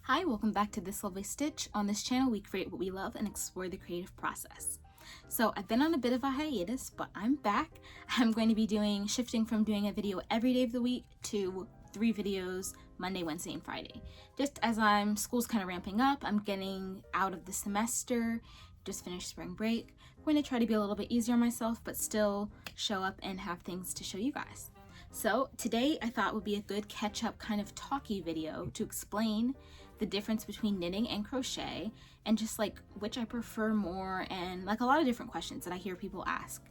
Hi, welcome back to This Lovely Stitch. On this channel, we create what we love and explore the creative process. So I've been on a bit of a hiatus, but I'm back. I'm going to be shifting from doing a video every day of the week to 3 videos Monday, Wednesday, and Friday. Just as school's kind of ramping up, I'm getting out of the semester, just finished spring break. I'm going to try to be a little bit easier on myself, but still show up and have things to show you guys. So today I thought would be a good catch-up kind of talky video to explain the difference between knitting and crochet and just like which I prefer more, and like a lot of different questions that I hear people ask.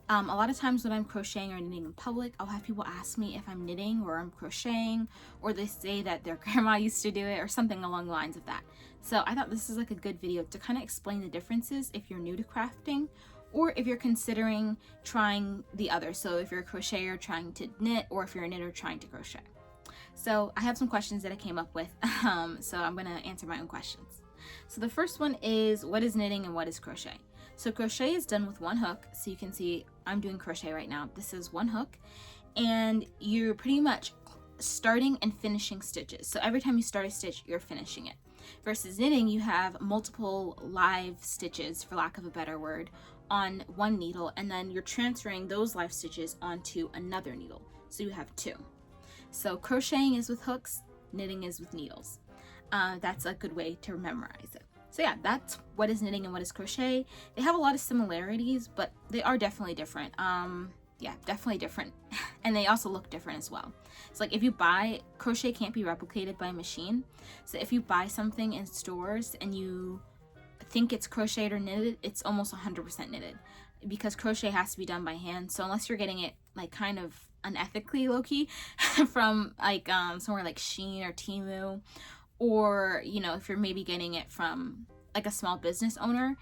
A lot of times when I'm crocheting or knitting in public, I'll have people ask me if I'm knitting or I'm crocheting, or they say that their grandma used to do it or something along the lines of that. So I thought this is like a good video to kind of explain the differences if you're new to crafting, or if you're considering trying the other. So if you're a crocheter trying to knit, or if you're a knitter trying to crochet. So I have some questions that I came up with, so I'm going to answer my own questions. So the first one is, what is knitting and what is crochet? So crochet is done with one hook. So you can see I'm doing crochet right now. This is one hook, and you're pretty much starting and finishing stitches. So every time you start a stitch, you're finishing it. Versus knitting, you have multiple live stitches, for lack of a better word, on one needle, and then you're transferring those live stitches onto another needle. So you have 2. So crocheting is with hooks, knitting is with needles. That's a good way to memorize it. So yeah, that's what is knitting and what is crochet. They have a lot of similarities, but they are definitely different. Yeah, definitely different. And they also look different as well. It's like if you buy, crochet can't be replicated by a machine. So if you buy something in stores and you think it's crocheted or knitted, it's almost 100% knitted, because crochet has to be done by hand. So unless you're getting it like kind of unethically low-key from like somewhere like Shein or Temu, or you know, if you're maybe getting it from like a small business owner,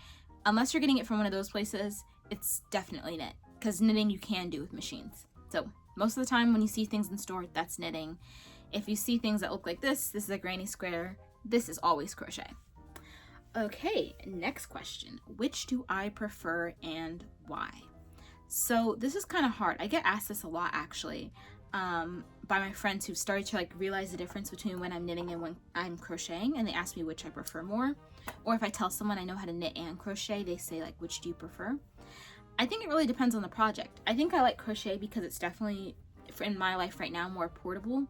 unless you're getting it from one of those places, it's definitely knit, because knitting you can do with machines. So most of the time when you see things in store, that's knitting. If you see things that look like this is a granny square, this is always crochet. Okay, next question. Which do I prefer and why? So this is kind of hard. I get asked this a lot actually, by my friends who started to like realize the difference between when I'm knitting and when I'm crocheting, and they ask me which I prefer more. Or if I tell someone I know how to knit and crochet, they say like, which do you prefer? I think it really depends on the project. I think I like crochet because it's definitely, in my life right now, more portable.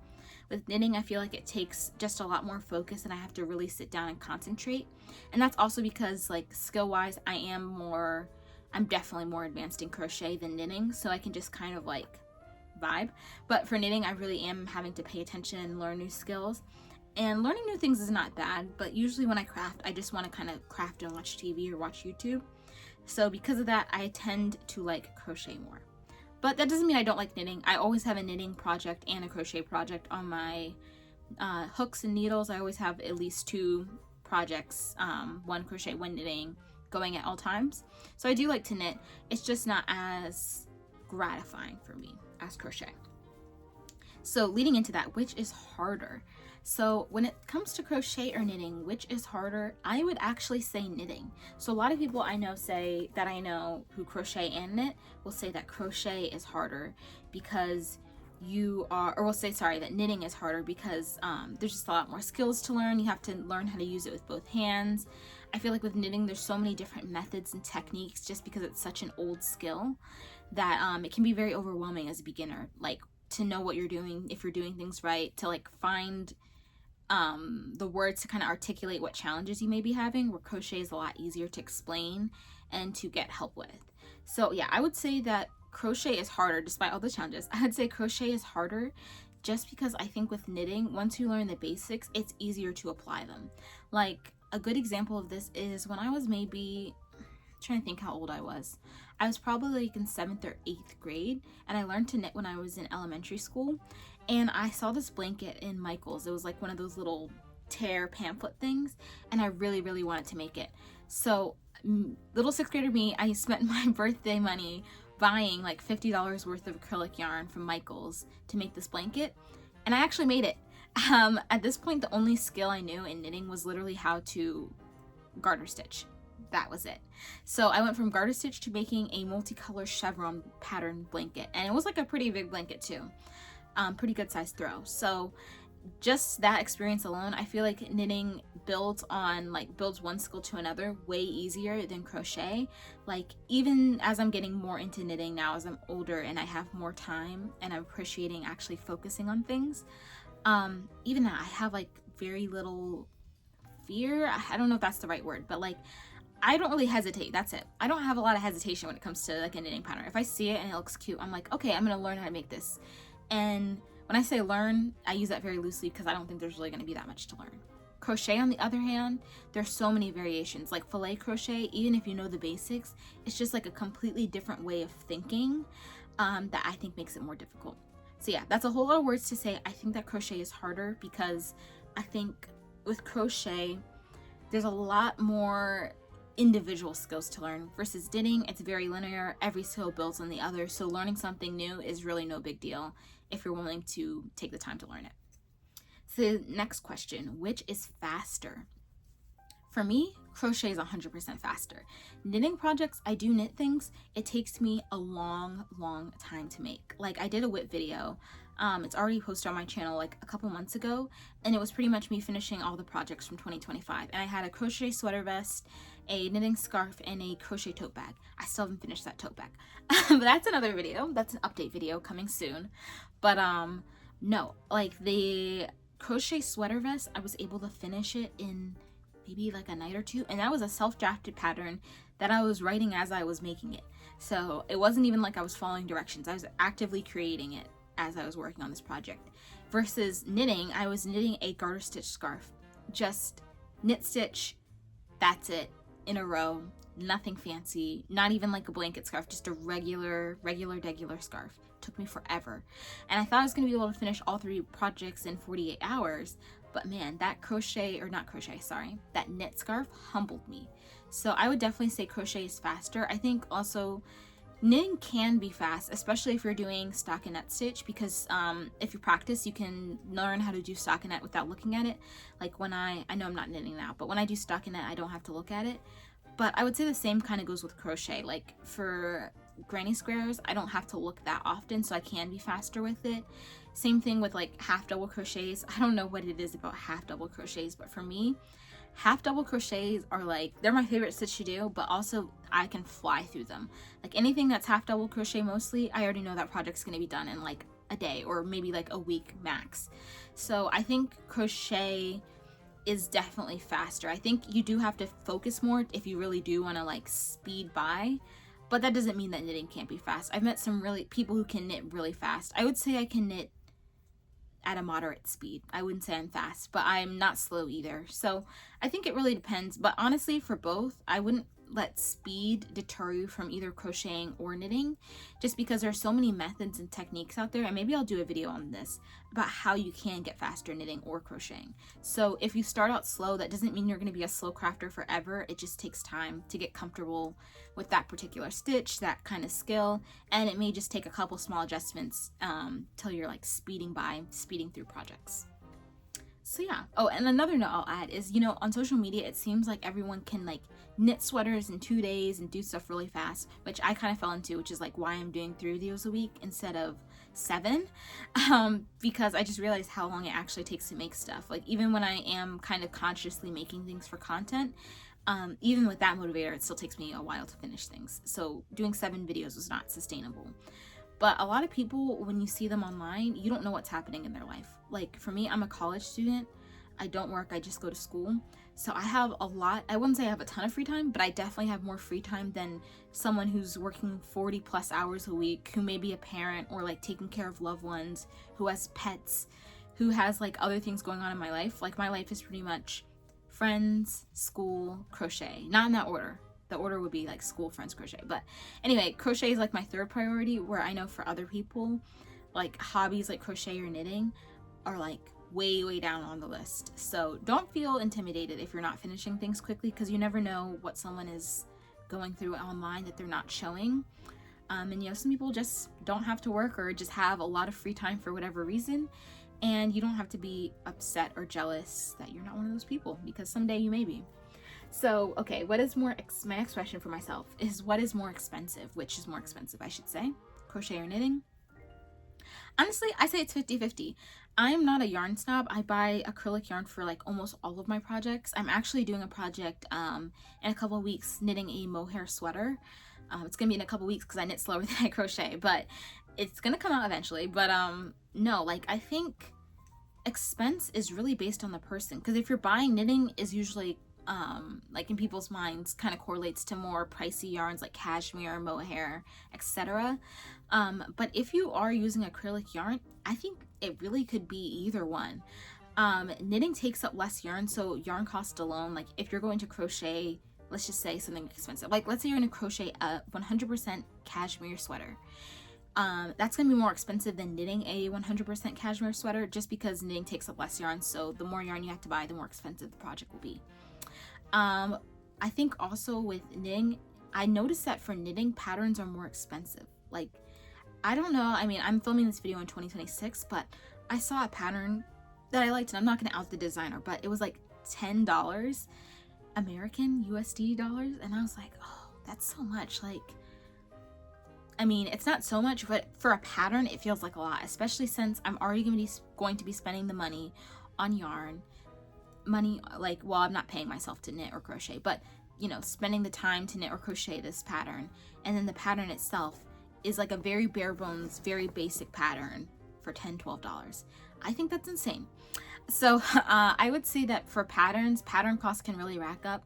With knitting, I feel like it takes just a lot more focus and I have to really sit down and concentrate. And that's also because like skill-wise, I'm definitely more advanced in crochet than knitting, so I can just kind of like vibe. But for knitting, I really am having to pay attention and learn new skills. And learning new things is not bad, but usually when I craft, I just want to kind of craft and watch TV or watch YouTube. So because of that, I tend to like crochet more. But that doesn't mean I don't like knitting. I always have a knitting project and a crochet project on my hooks and needles. I always have at least 2 projects, one crochet, one knitting, going at all times. So I do like to knit. It's just not as gratifying for me as crochet. So leading into that, which is harder? So when it comes to crochet or knitting, which is harder? I would actually say knitting. So a lot of people I know who crochet and knit will say that crochet is harder because that knitting is harder because there's just a lot more skills to learn. You have to learn how to use it with both hands. I feel like with knitting, there's so many different methods and techniques just because it's such an old skill that it can be very overwhelming as a beginner, like to know what you're doing, if you're doing things right, to like find the words to kind of articulate what challenges you may be having, where crochet is a lot easier to explain and to get help with. So yeah, I would say that crochet is harder despite all the challenges. I would say crochet is harder just because I think with knitting, once you learn the basics, it's easier to apply them. Like a good example of this is when I was trying to think how old I was. I was probably like in 7th or 8th grade, and I learned to knit when I was in elementary school. And I saw this blanket in Michael's. It was like one of those little tear pamphlet things, and I really, really wanted to make it. So little 6th grader me, I spent my birthday money buying like $50 worth of acrylic yarn from Michael's to make this blanket, and I actually made it. At this point, the only skill I knew in knitting was literally how to garter stitch. That was it. So I went from garter stitch to making a multicolor chevron pattern blanket, and it was like a pretty big blanket too. Pretty good size throw. So just that experience alone, I feel like knitting builds one skill to another way easier than crochet. Like, even as I'm getting more into knitting now, as I'm older and I have more time and I'm appreciating actually focusing on things, even now I have like very little fear. I don't know if that's the right word, but like, I don't really hesitate. That's it. I don't have a lot of hesitation when it comes to like a knitting pattern. If I see it and it looks cute, I'm like, okay, I'm gonna learn how to make this. And when I say learn, I use that very loosely because I don't think there's really going to be that much to learn. Crochet, on the other hand, there's so many variations. Like filet crochet, even if you know the basics, it's just like a completely different way of thinking that I think makes it more difficult. So yeah, that's a whole lot of words to say. I think that crochet is harder because I think with crochet, there's a lot more individual skills to learn versus knitting. It's very linear. Every skill builds on the other. So learning something new is really no big deal if you're willing to take the time to learn it. So next question, which is faster? For me, crochet is 100% faster. Knitting projects, I do knit things. It takes me a long time to make. Like, I did a WIP video. It's already posted on my channel like a couple months ago, and it was pretty much me finishing all the projects from 2025. And I had a crochet sweater vest, a knitting scarf, and a crochet tote bag. I still haven't finished that tote bag. But that's another video. That's an update video coming soon. But no, like the crochet sweater vest, I was able to finish it in maybe like a night or two, and that was a self-drafted pattern that I was writing as I was making it. So it wasn't even like I was following directions. I was actively creating it as I was working on this project. Versus knitting, I was knitting a garter stitch scarf. Just knit stitch, that's it, in a row, nothing fancy, not even like a blanket scarf, just a regular scarf. Took me forever. And I thought I was going to be able to finish all 3 projects in 48 hours, but man, that that knit scarf humbled me. So I would definitely say crochet is faster. I think also knitting can be fast, especially if you're doing stockinette stitch, because if you practice, you can learn how to do stockinette without looking at it. Like when I know I'm not knitting now, but when I do stockinette, I don't have to look at it. But I would say the same kind of goes with crochet. Like for granny squares, I don't have to look that often, so I can be faster with it. Same thing with like half double crochets. I don't know what it is about half double crochets, but for me, half double crochets are like, they're my favorite stitch to do, but also I can fly through them. Like anything that's half double crochet mostly, I already know that project's gonna be done in like a day or maybe like a week max. So I think crochet is definitely faster. I think you do have to focus more if you really do want to like speed by, but that doesn't mean that knitting can't be fast. I've met some people who can knit really fast. I would say I can knit at a moderate speed. I wouldn't say I'm fast, but I'm not slow either. So I think it really depends. But honestly, for both, I wouldn't let speed deter you from either crocheting or knitting, just because there's so many methods and techniques out there. And maybe I'll do a video on this about how you can get faster knitting or crocheting. So if you start out slow, that doesn't mean you're going to be a slow crafter forever. It just takes time to get comfortable with that particular stitch, that kind of skill, and it may just take a couple small adjustments till you're like speeding through projects. So yeah. Oh, and another note I'll add is, on social media, it seems like everyone can like knit sweaters in 2 days and do stuff really fast, which I kind of fell into, which is like why I'm doing 3 videos a week instead of 7, because I just realized how long it actually takes to make stuff. Like even when I am kind of consciously making things for content, even with that motivator, it still takes me a while to finish things. So doing 7 videos was not sustainable. But a lot of people, when you see them online, you don't know what's happening in their life. Like for me, I'm a college student. I don't work, I just go to school. So I have a lot, I wouldn't say I have a ton of free time, but I definitely have more free time than someone who's working 40 plus hours a week, who may be a parent or like taking care of loved ones, who has pets, who has like other things going on in my life. Like my life is pretty much friends, school, crochet. Not in that order. The order would be like school, friends, crochet. But anyway, crochet is like my 3rd priority, where I know for other people, like hobbies like crochet or knitting are like way down on the list. So don't feel intimidated if you're not finishing things quickly, because you never know what someone is going through online that they're not showing. And some people just don't have to work or just have a lot of free time for whatever reason, and you don't have to be upset or jealous that you're not one of those people, because someday you may be. So, okay, my next question for myself is, what is more expensive? Which is more expensive, I should say, crochet or knitting? Honestly, I say it's 50-50. I'm not a yarn snob. I buy acrylic yarn for like almost all of my projects. I'm actually doing a project in a couple of weeks, knitting a mohair sweater. It's gonna be in a couple weeks because I knit slower than I crochet, but it's gonna come out eventually. But no, like I think expense is really based on the person, because if you're buying, knitting is usually like in people's minds kind of correlates to more pricey yarns like cashmere, mohair, etc. But if you are using acrylic yarn, I think it really could be either one. Knitting takes up less yarn, so yarn cost alone, like if you're going to crochet, let's just say something expensive, like let's say you're going to crochet a 100% cashmere sweater, that's gonna be more expensive than knitting a 100% cashmere sweater, just because knitting takes up less yarn, so the more yarn you have to buy, the more expensive the project will be. I think also with knitting, I noticed that for knitting, patterns are more expensive. Like, I don't know, I mean, I'm filming this video in 2026, but I saw a pattern that I liked, and I'm not gonna out the designer, but it was like $10 American USD dollars, and I was like, oh, that's so much. Like, I mean, it's not so much, but for a pattern, it feels like a lot, especially since I'm already going to be spending the money on yarn. Money, like, well, I'm not paying myself to knit or crochet, but, you know, spending the time to knit or crochet this pattern. And then the pattern itself is like a very bare bones, very basic pattern for $10, $12. I think that's insane. So I would say that for patterns, pattern costs can really rack up.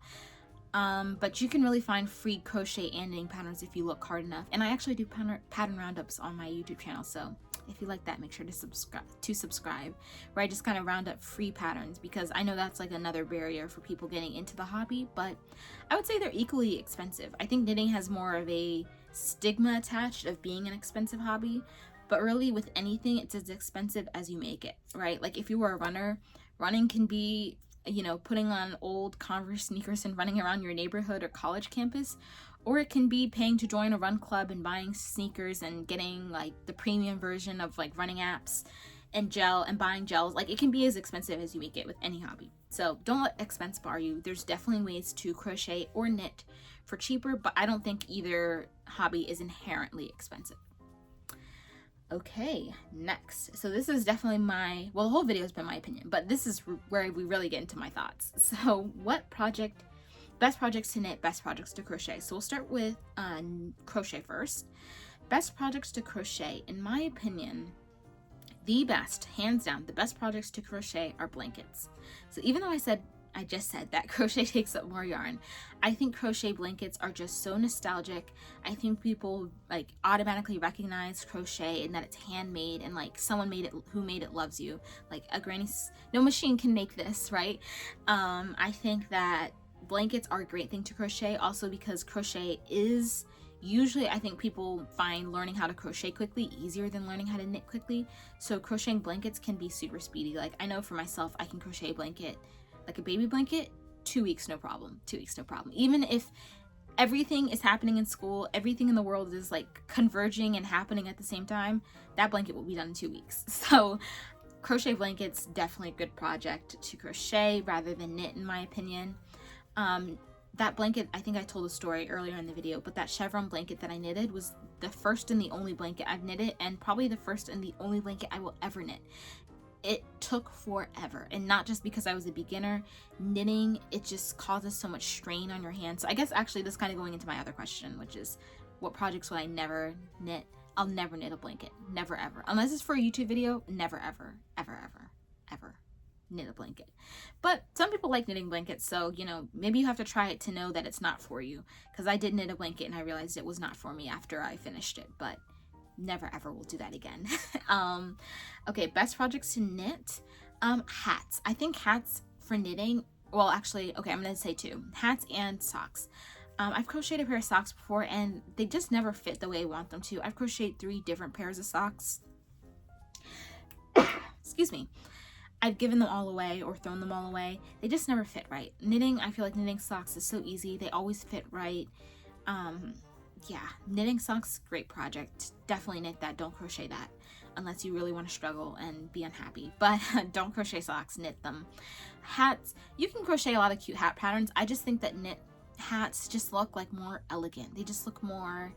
But you can really find free crochet and knitting patterns if you look hard enough. And I actually do pattern roundups on my YouTube channel, so if you like that, make sure to subscribe, where I just kind of round up free patterns, because I know that's like another barrier for people getting into the hobby, but I would say they're equally expensive. I think knitting has more of a stigma attached of being an expensive hobby, but really with anything, it's as expensive as you make it, right? Like if you were a runner, running can be, you know, putting on old Converse sneakers and running around your neighborhood or college campus, or it can be paying to join a run club and buying sneakers and getting like the premium version of like running apps and buying gels. Like it can be as expensive as you make it with any hobby. So don't let expense bar you. There's definitely ways to crochet or knit for cheaper, but I don't think either hobby is inherently expensive. Okay, next. So this is definitely well, the whole video has been my opinion, but this is where we really get into my thoughts. So best projects to knit, best projects to crochet. So we'll start with crochet first. Best projects to crochet, in my opinion, the best, hands down, the best projects to crochet are blankets. So even though I just said that crochet takes up more yarn, I think crochet blankets are just so nostalgic. I think people like automatically recognize crochet and that it's handmade, and like someone who made it loves you. Like no machine can make this, right? I think that blankets are a great thing to crochet, also because crochet is usually, I think people find learning how to crochet quickly easier than learning how to knit quickly. So crocheting blankets can be super speedy. Like I know for myself, I can crochet a blanket, like a baby blanket, 2 weeks, no problem. 2 weeks, no problem. Even if everything is happening in school, everything in the world is like converging and happening at the same time, that blanket will be done in 2 weeks. So crochet blankets, definitely a good project to crochet rather than knit, in my opinion. That blanket, I think I told a story earlier in the video, but that chevron blanket that I knitted was the first and the only blanket I've knitted, and probably the first and the only blanket I will ever knit. It took forever, and not just because I was a beginner. Knitting, it just causes so much strain on your hands. So I guess actually this is kind of going into my other question, which is what projects will I never knit? I'll never knit a blanket. Never ever. Unless it's for a YouTube video, never ever, ever, ever, ever knit a blanket. But some people like knitting blankets, so you know, maybe you have to try it to know that it's not for you, because I did knit a blanket and I realized it was not for me after I finished it, but never ever will do that again. Okay, best projects to knit. Hats. I think hats for knitting, well actually, okay, I'm gonna say two. Hats and socks. I've crocheted a pair of socks before and they just never fit the way I want them to. I've crocheted 3 different pairs of socks. Excuse me. I've given them all away or thrown them all away. They just never fit right. Knitting, I feel like knitting socks is so easy. They always fit right. Yeah, knitting socks, great project. Definitely knit that. Don't crochet that unless you really want to struggle and be unhappy. But don't crochet socks, knit them. Hats, you can crochet a lot of cute hat patterns. I just think that knit hats just look like more elegant. They just look more,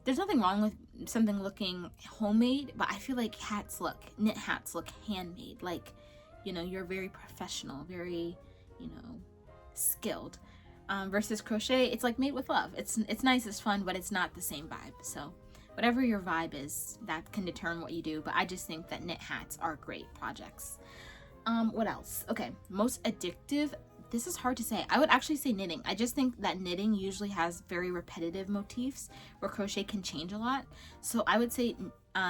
there's nothing wrong with something looking homemade, but I feel like knit hats look handmade. Like, you know, you're very professional, very, you know, skilled. Versus crochet, it's like made with love. It's nice, it's fun, but it's not the same vibe. So whatever your vibe is, that can determine what you do. But I just think that knit hats are great projects. What else? Okay, most addictive. This is hard to say. I would actually say knitting. I just think that knitting usually has very repetitive motifs where crochet can change a lot. So I would say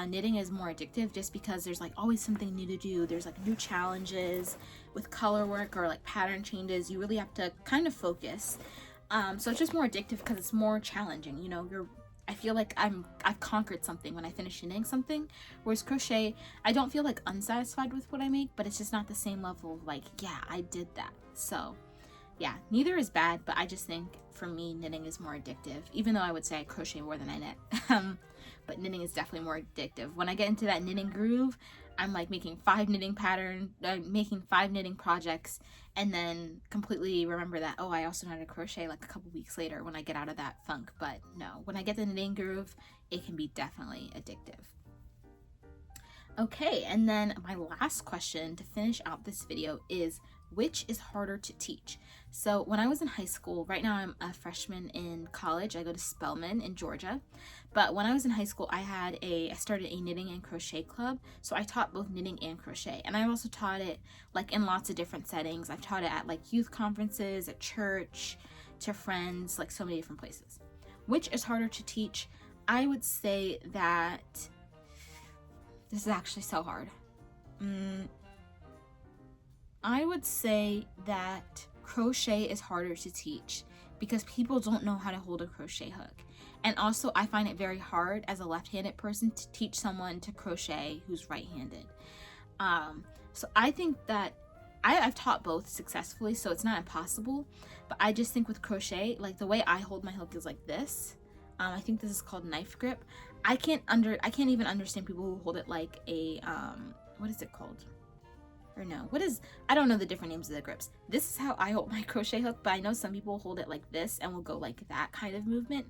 knitting is more addictive just because there's like always something new to do. There's like new challenges with color work or like pattern changes. You really have to kind of focus. So it's just more addictive because it's more challenging. You know, I feel like I've conquered something when I finish knitting something. Whereas crochet, I don't feel like unsatisfied with what I make, but it's just not the same level of like, yeah, I did that. So yeah, neither is bad, but I just think for me, knitting is more addictive, even though I would say I crochet more than I knit. But knitting is definitely more addictive. When I get into that knitting groove, I'm like making 5 knitting projects, and then completely remember that, oh, I also know how to crochet like a couple weeks later when I get out of that funk. But no, when I get the knitting groove, it can be definitely addictive. Okay, and then my last question to finish out this video is, which is harder to teach? So when I was in high school, right now I'm a freshman in college. I go to Spelman in Georgia. But when I was in high school, I started a knitting and crochet club. So I taught both knitting and crochet. And I also taught it like in lots of different settings. I've taught it at like youth conferences, at church, to friends, like so many different places. Which is harder to teach? I would say that this is actually so hard. I would say that crochet is harder to teach because people don't know how to hold a crochet hook. And also I find it very hard as a left-handed person to teach someone to crochet who's right-handed. So I think that I've taught both successfully, so it's not impossible, but I just think with crochet, like the way I hold my hook is like this. I think this is called knife grip. I can't even understand people who hold it like a, what is it called? Or no, I don't know the different names of the grips. This is how I hold my crochet hook, but I know some people hold it like this and will go like that kind of movement.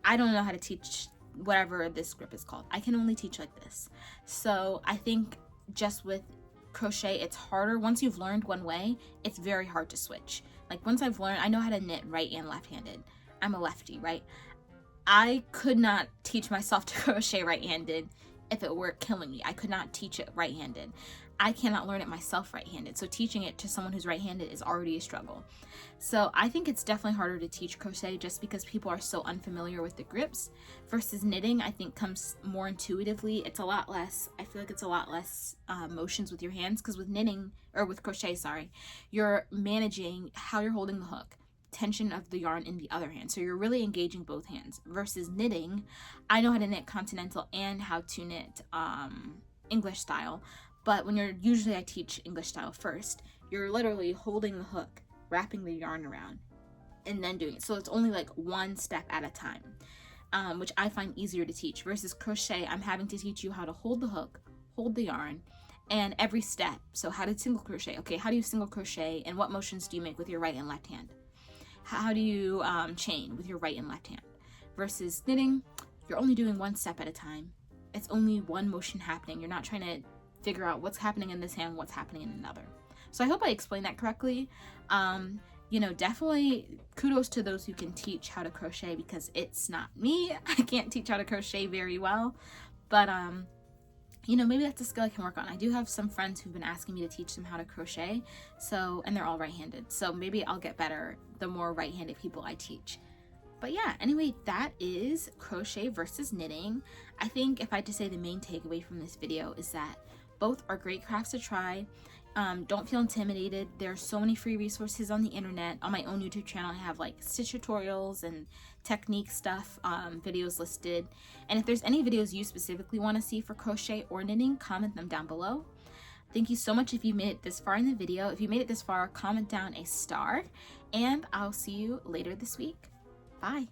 I don't know how to teach whatever this grip is called. I can only teach like this. So I think just with crochet, it's harder. Once you've learned one way, it's very hard to switch. Like once I've learned, I know how to knit right and left-handed. I'm a lefty, right? I could not teach myself to crochet right-handed if it were killing me. I could not teach it right-handed. I cannot learn it myself right-handed. So teaching it to someone who's right-handed is already a struggle. So I think it's definitely harder to teach crochet just because people are so unfamiliar with the grips, versus knitting I think comes more intuitively. It's a lot less, I feel like it's a lot less motions with your hands, because with knitting, or with crochet, sorry, you're managing how you're holding the hook, tension of the yarn in the other hand. So you're really engaging both hands. Versus knitting, I know how to knit continental and how to knit English style. But usually I teach English style first, you're literally holding the hook, wrapping the yarn around, and then doing it. So it's only like one step at a time, which I find easier to teach. Versus crochet, I'm having to teach you how to hold the hook, hold the yarn, and every step. So how to single crochet? Okay, how do you single crochet, and what motions do you make with your right and left hand? How do you chain with your right and left hand? Versus knitting, you're only doing one step at a time. It's only one motion happening. You're not trying to figure out what's happening in this hand, what's happening in another. So I hope I explained that correctly. You know, definitely kudos to those who can teach how to crochet, because it's not me. I can't teach how to crochet very well, but you know, maybe that's a skill I can work on. I do have some friends who've been asking me to teach them how to crochet, and they're all right-handed, so maybe I'll get better the more right-handed people I teach. But yeah, anyway, that is crochet versus knitting. I think if I had to say the main takeaway from this video is that both are great crafts to try. Don't feel intimidated. There are so many free resources on the internet. On my own YouTube channel, I have like stitch tutorials and technique stuff, videos listed. And if there's any videos you specifically want to see for crochet or knitting, comment them down below. Thank you so much if you made it this far in the video. If you made it this far, comment down a star, and I'll see you later this week. Bye.